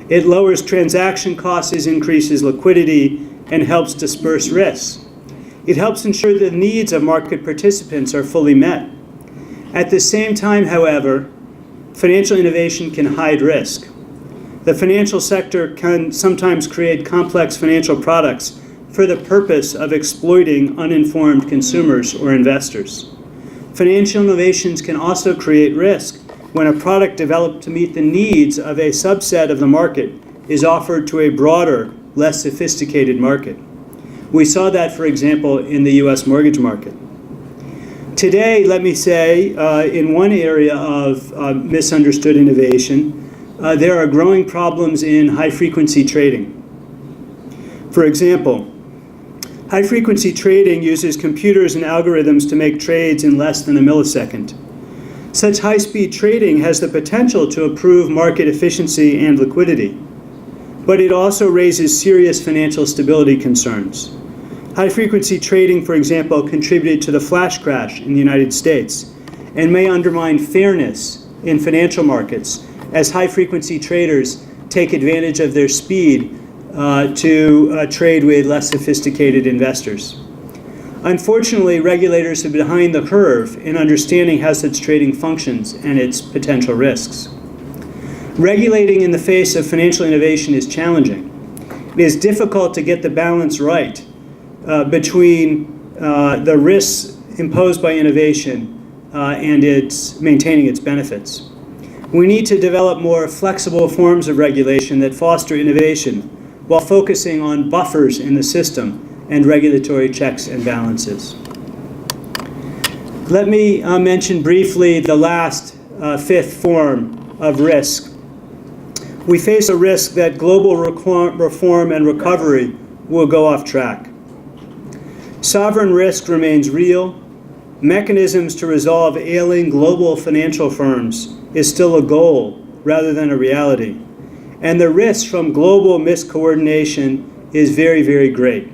It lowers transaction costs, increases liquidity, and helps disperse risks. It helps ensure the needs of market participants are fully met. At the same time, however, financial innovation can hide risk. The financial sector can sometimes create complex financial products for the purpose of exploiting uninformed consumers or investors. Financial innovations can also create risk when a product developed to meet the needs of a subset of the market is offered to a broader, less sophisticated market. We saw that, for example, in the U.S. mortgage market. Today, let me say, in one area of misunderstood innovation, there are growing problems in high-frequency trading. For example, high-frequency trading uses computers and algorithms to make trades in less than a millisecond. Such high-speed trading has the potential to improve market efficiency and liquidity, but it also raises serious financial stability concerns. High-frequency trading, for example, contributed to the flash crash in the United States and may undermine fairness in financial markets as high-frequency traders take advantage of their speed to trade with less sophisticated investors. Unfortunately, regulators have been behind the curve in understanding how such trading functions and its potential risks. Regulating in the face of financial innovation is challenging. It is difficult to get the balance right between the risks imposed by innovation and maintaining its benefits. We need to develop more flexible forms of regulation that foster innovation while focusing on buffers in the system and regulatory checks and balances. Let me mention briefly the last fifth form of risk. We face a risk that global reform and recovery will go off track. Sovereign risk remains real. Mechanisms to resolve ailing global financial firms is still a goal rather than a reality. And the risk from global miscoordination is very, very great.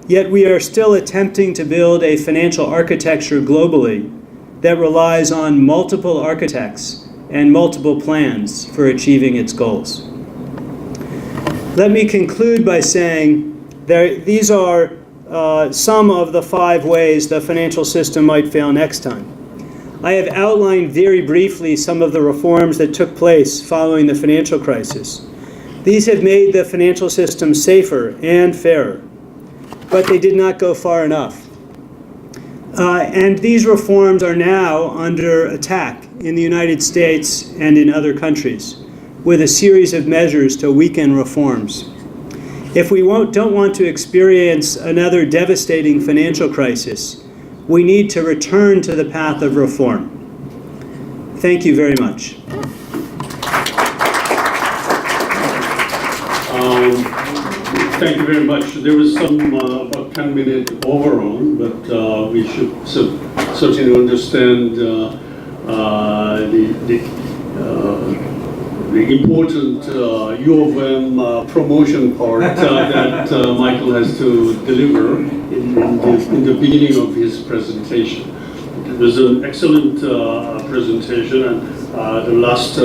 Yet we are still attempting to build a financial architecture globally that relies on multiple architects and multiple plans for achieving its goals. Let me conclude by saying these are some of the 5 ways the financial system might fail next time. I have outlined very briefly some of the reforms that took place following the financial crisis. These have made the financial system safer and fairer, but they did not go far enough. And these reforms are now under attack in the United States and in other countries, with a series of measures to weaken reforms. If we don't want to experience another devastating financial crisis, we need to return to the path of reform. Thank you very much. Thank you very much. There was some about 10-minute overrun, but we should certainly understand the important U of M promotion part that Michael has to deliver in the beginning of his presentation. It was an excellent presentation, and the last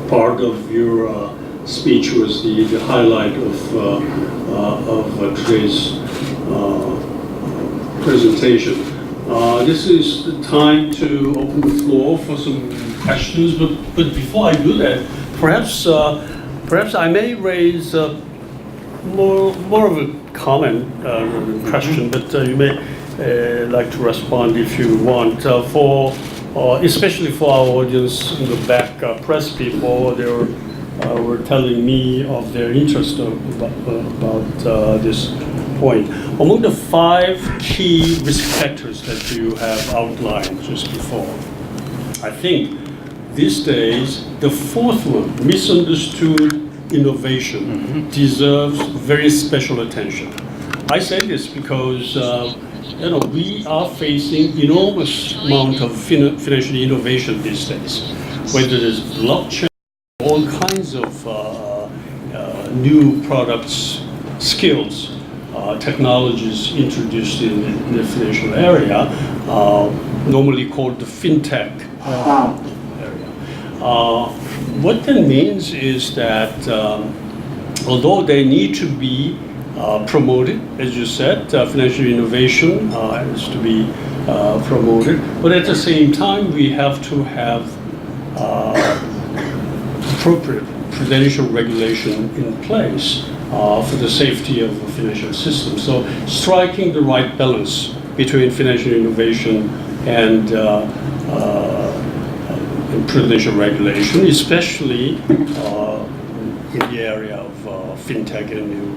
part of your speech was the highlight of today's presentation. This is the time to open the floor for some questions, but before I do that, perhaps I may raise more of a comment question, but you may like to respond if you want. Especially for our audience in the back, press people, they were telling me of their interest about this point. Among the 5 key risk factors that you have outlined just before, I think these days the 4th one, misunderstood innovation, deserves very special attention. I say this because we are facing enormous amount of financial innovation these days, whether it is blockchain, all kinds of new products, skills, technologies introduced in the financial area, normally called the fintech area. What that means is that although they need to be promoted, as you said, financial innovation has to be promoted, but at the same time we have to have appropriate prudential regulation in place for the safety of the financial system. So striking the right balance between financial innovation and prudential regulation, especially in the area of fintech and new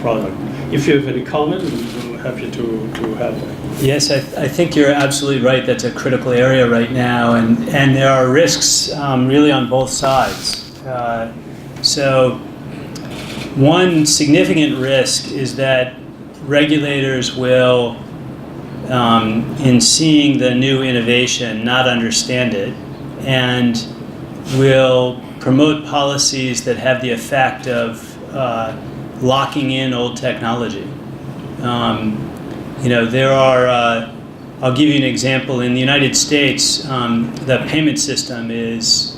product. If you have any comment, we're happy to have that. Yes, I think you're absolutely right. That's a critical area right now, and there are risks really on both sides. So one significant risk is that regulators will, in seeing the new innovation, not understand it, and will promote policies that have the effect of locking in old technology. There are, I'll give you an example. In the United States, the payment system is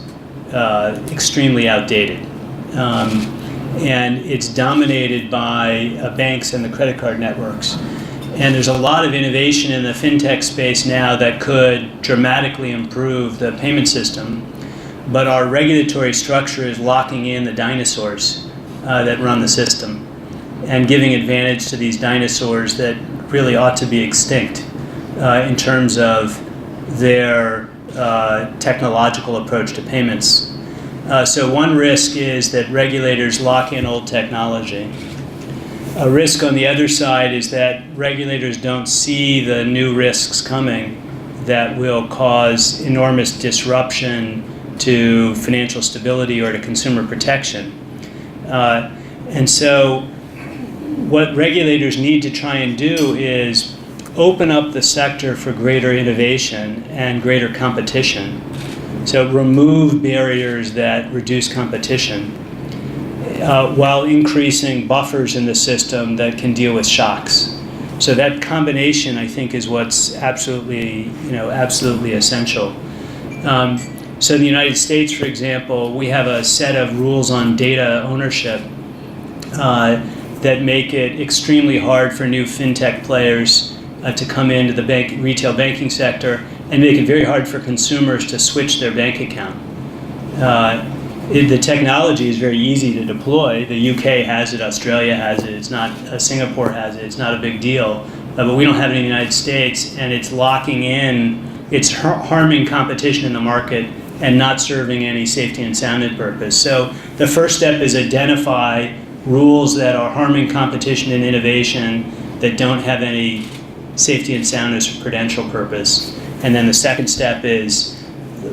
extremely outdated. And it's dominated by banks and the credit card networks. And there's a lot of innovation in the fintech space now that could dramatically improve the payment system. But our regulatory structure is locking in the dinosaurs that run the system and giving advantage to these dinosaurs that really ought to be extinct in terms of their technological approach to payments. So one risk is that regulators lock in old technology. A risk on the other side is that regulators don't see the new risks coming that will cause enormous disruption to financial stability or to consumer protection. And so what regulators need to try and do is open up the sector for greater innovation and greater competition. So remove barriers that reduce competition while increasing buffers in the system that can deal with shocks. So that combination, I think, is what's absolutely essential. So in the United States, for example, we have a set of rules on data ownership that make it extremely hard for new fintech players to come into the retail banking sector, and make it very hard for consumers to switch their bank account. The technology is very easy to deploy. The UK has it, Australia has it, Singapore has it, it's not a big deal, but we don't have it in the United States, and it's locking in, it's harming competition in the market and not serving any safety and soundness purpose. So the first step is identify rules that are harming competition and innovation that don't have any safety and soundness or prudential purpose. And then the second step is,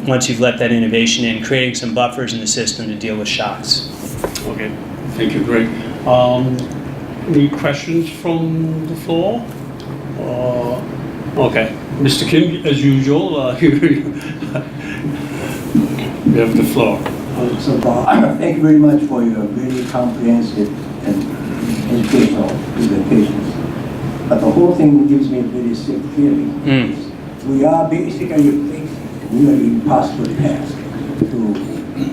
once you've let that innovation in, creating some buffers in the system to deal with shocks. Okay, thank you, Greg. Any questions from the floor? Okay. Mr. Kim, as usual, you have the floor. So, thank you very much for your very comprehensive and educational presentations. But the whole thing gives me a very sick feeling. We are basically we are impossible task to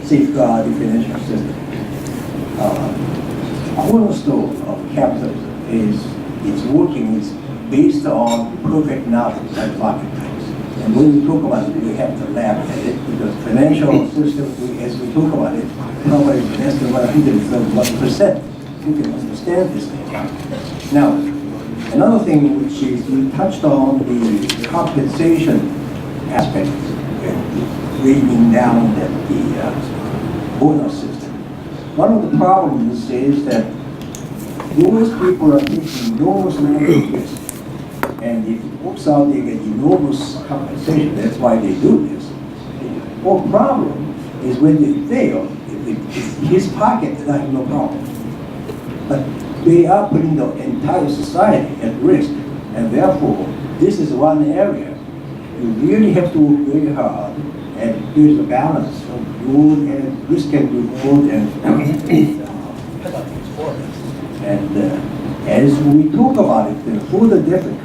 safeguard the financial system. Cornerstone of capitalism is its working is based on perfect knowledge like marketplace. And when we talk about it, we have to laugh at it because financial system, as we talk about it, probably less than 131%. You can understand this thing. Now, another thing which is you touched on the compensation aspect, bringing down the bonus system. One of the problems is that those people are taking enormous amount of risk, and if it works out, they get enormous compensation. That's why they do this. The whole problem is when they fail, it's his pocket that I have no problem. But they are putting the entire society at risk, and therefore, this is one area you really have to work very hard, and there's a balance of reward and risk and reward and penalties for it. And as we talk about it, the further difficulty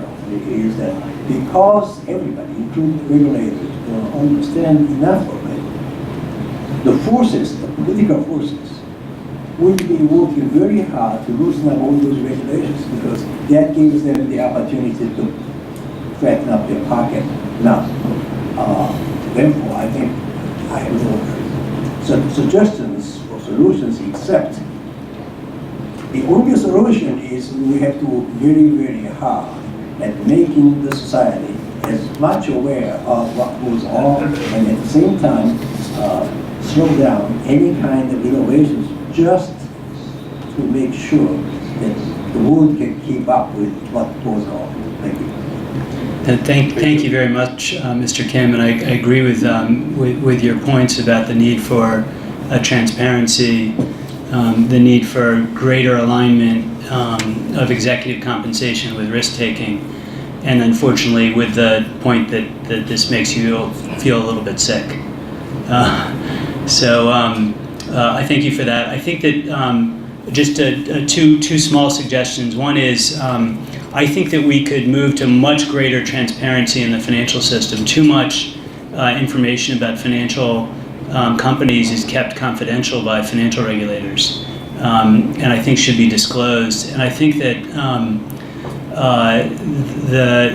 is that because everybody, including regulators, don't understand enough of it, the forces, the political forces, will be working very hard to loosen up all those regulations because that gives them the opportunity to fatten up their pocket. Now, therefore, I think I have no suggestions or solutions except the only solution is we have to work very, very hard at making the society as much aware of what goes on and at the same time slow down any kind of innovations just to make sure that the world can keep up with what goes on. Thank you. Thank you very much, Mr. Kim, and I agree with your points about the need for transparency, the need for greater alignment of executive compensation with risk-taking, and unfortunately with the point that this makes you feel a little bit sick. So I thank you for that. I think that just two small suggestions. One is I think that we could move to much greater transparency in the financial system. Too much information about financial companies is kept confidential by financial regulators, and I think should be disclosed. And I think that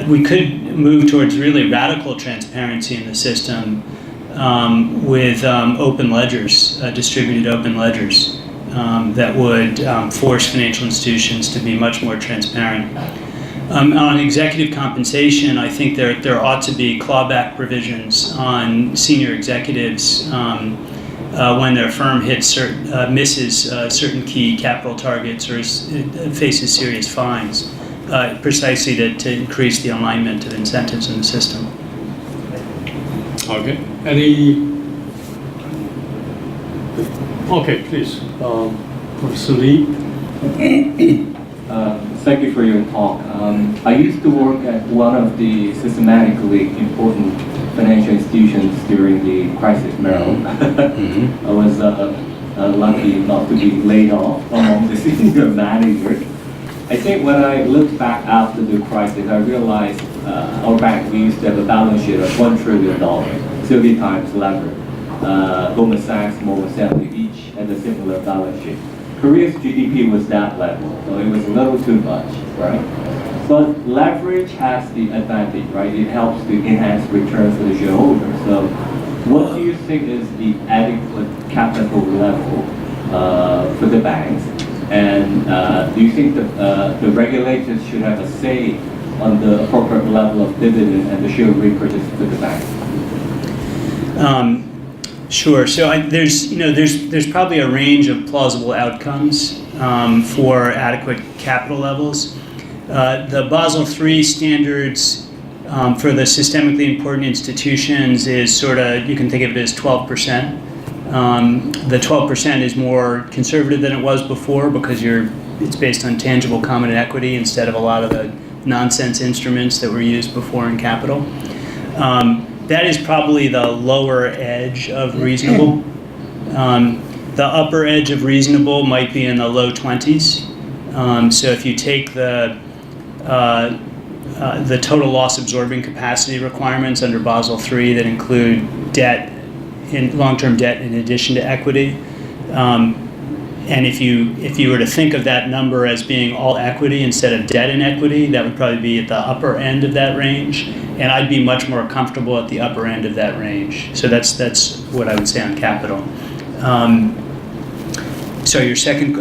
we could move towards really radical transparency in the system with open ledgers, distributed open ledgers that would force financial institutions to be much more transparent. On executive compensation, I think there ought to be clawback provisions on senior executives when their firm misses certain key capital targets or faces serious fines, precisely to increase the alignment of incentives in the system. Okay. Okay, please. Professor Lee. Thank you for your talk. I used to work at one of the systematically important financial institutions during the crisis, Maryland. I was lucky not to be laid off among the senior managers. I think when I look back after the crisis, I realized our bank, we used to have a balance sheet of $1 trillion, 30 times levered. Goldman Sachs, Morgan Stanley, each had a similar balance sheet. Korea's GDP was that level, so it was a little too much, right? But leverage has the advantage, right? It helps to enhance returns for the shareholders. So what do you think is the adequate capital level for the banks? And do you think that the regulators should have a say on the appropriate level of dividend and the share repurchase for the banks? Sure. So there's probably a range of plausible outcomes for adequate capital levels. The Basel III standards for the systemically important institutions is sort of, you can think of it as 12%. The 12% is more conservative than it was before because it's based on tangible common equity instead of a lot of the nonsense instruments that were used before in capital. That is probably the lower edge of reasonable. The upper edge of reasonable might be in the low 20s. So if you take the total loss absorbing capacity requirements under Basel III that include debt, long-term debt in addition to equity, and if you were to think of that number as being all equity instead of debt and equity, that would probably be at the upper end of that range, and I'd be much more comfortable at the upper end of that range. So that's what I would say on capital. So your second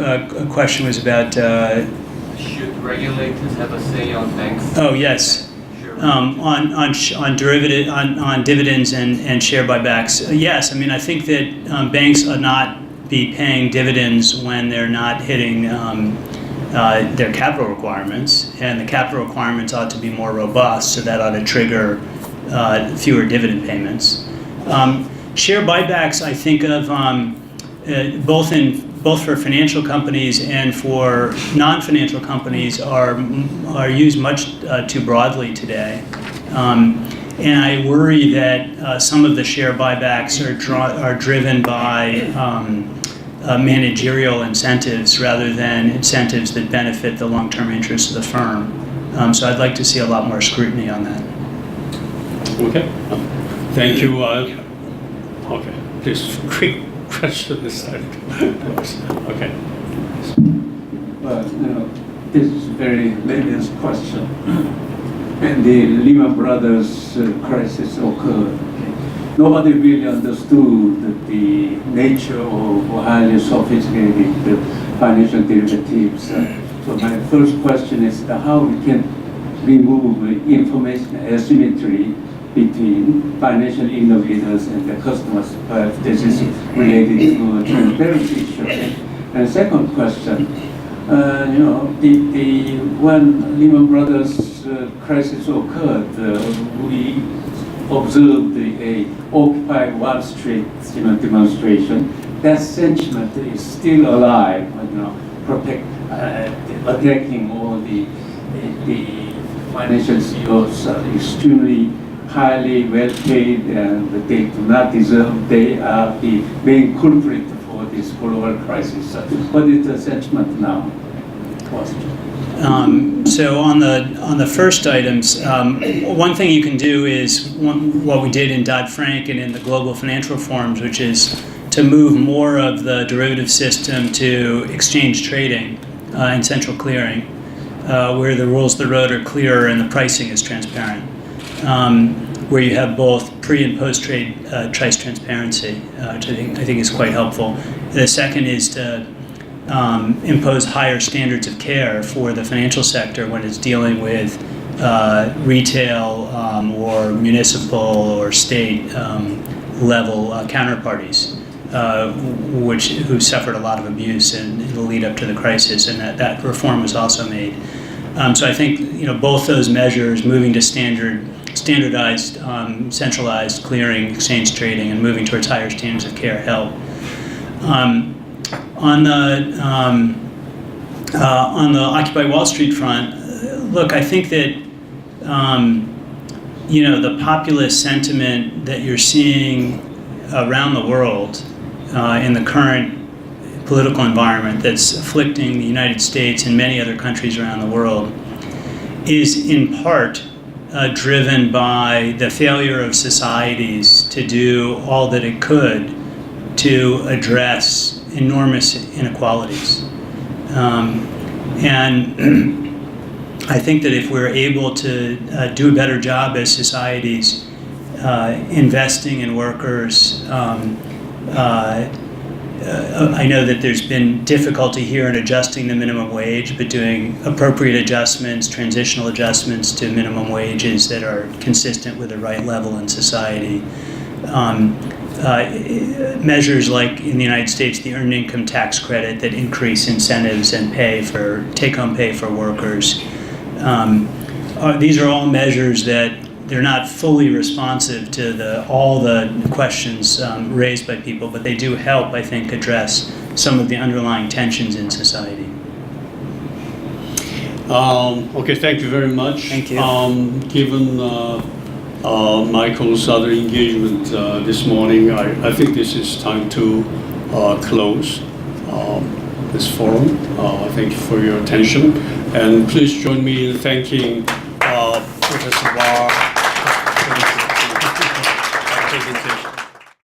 question was about. Should regulators have a say on banks? Oh yes, on dividends and share buybacks. Yes, I mean I think that banks ought not be paying dividends when they're not hitting their capital requirements, and the capital requirements ought to be more robust, so that ought to trigger fewer dividend payments. Share buybacks, I think of both for financial companies and for non-financial companies are used much too broadly today. And I worry that some of the share buybacks are driven by managerial incentives rather than incentives that benefit the long-term interests of the firm. So I'd like to see a lot more scrutiny on that. Okay. Thank you. Okay. This quick question this side. Okay. Well, this is a very latest question. When the Lehman Brothers crisis occurred, nobody really understood the nature of highly sophisticated financial derivatives. So my first question is how we can remove information asymmetry between financial innovators and the customers. This is related to a transparency issue. And second question, when Lehman Brothers crisis occurred, we observed a Occupy Wall Street demonstration. That sentiment is still alive, attacking all the financial CEOs are extremely highly well paid and they do not deserve, they are the main culprit for this global crisis. What is the sentiment now? So on the first items, one thing you can do is what we did in Dodd-Frank and in the global financial reforms, which is to move more of the derivative system to exchange trading and central clearing, where the rules of the road are clearer and the pricing is transparent, where you have both pre and post-trade price transparency, which I think is quite helpful. The second is to impose higher standards of care for the financial sector when it's dealing with retail or municipal or state level counterparties, who suffered a lot of abuse in the lead up to the crisis, and that reform was also made. So I think both those measures, moving to standardized, centralized clearing, exchange trading, and moving towards higher standards of care help. On the Occupy Wall Street front, look, I think that the populist sentiment that you're seeing around the world in the current political environment that's afflicting the United States and many other countries around the world is in part driven by the failure of societies to do all that it could to address enormous inequalities. And I think that if we're able to do a better job as societies investing in workers, I know that there's been difficulty here in adjusting the minimum wage, but doing appropriate adjustments, transitional adjustments to minimum wages that are consistent with the right level in society. Measures like in the United States, the earned income tax credit that increase incentives and take-home pay for workers. These are all measures that they're not fully responsive to all the questions raised by people, but they do help, I think, address some of the underlying tensions in society. Okay, thank you very much. Thank you. Given Michael's other engagement this morning, I think this is time to close this forum. Thank you for your attention. And please join me in thanking Professor Barr for his presentation.